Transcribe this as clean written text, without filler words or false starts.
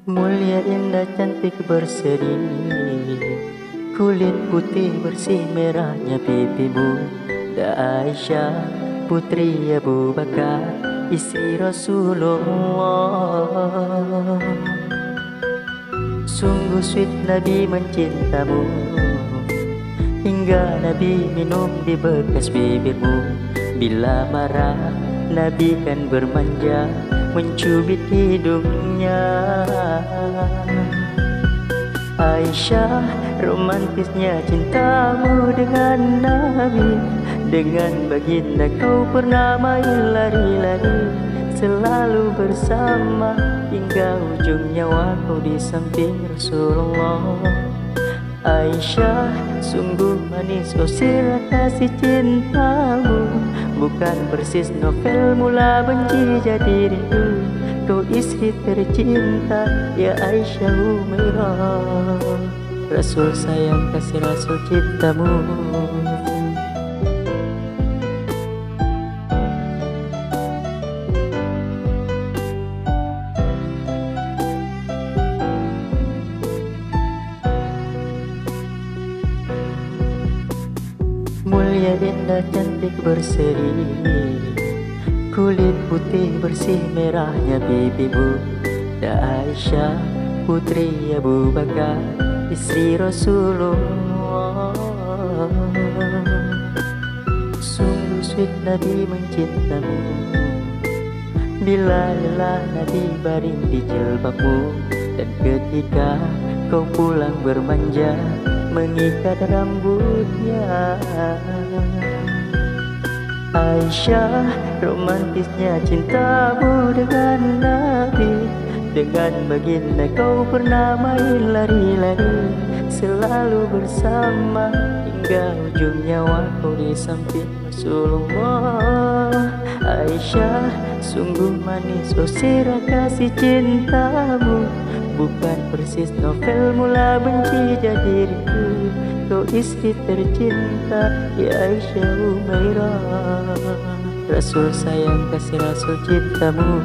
Mulia indah cantik berseri, kulit putih bersih merahnya pipimu. Da Aisyah putri Abu Bakar, istri Rasulullah. Sungguh sweet Nabi mencintamu, hingga Nabi minum di bekas bibirmu. Bila marah Nabi kan bermanja, mencubit hidungnya. Aisyah, romantisnya cintamu dengan Nabi. Dengan baginda kau pernah main lari-lari, selalu bersama hingga ujung nyawa kau di samping Rasulullah. Aisyah, sungguh manis oh sirah kasih cintamu, bukan persis novel mula benci jadi rindu. Kau istri tercinta ya Aisyah Umairah, Rasul sayang kasih Rasul cintamu. Mulia indah cantik berseri, kulit putih bersih merahnya pipimu. Da Aisyah putri Abu Bakar, istri Rasulullah. Sungguh sweet Nabi mencintamu, bila lelah Nabi baring di jilbabmu. Dan ketika kau pulang bermanja, mengikat rambutnya. Aisyah, romantisnya cintamu dengan Nabi. Dengan baginda kau pernah main lari-lari, selalu bersama hingga ujung nyawa kau di samping Rasulullah. Aisyah, sungguh manis oh sirah kasih cintamu, bukan persis novel mula benci jadi rindu. Kau istri tercinta ya Aisyah Umairah, Rasul sayang kasih Rasul cintamu.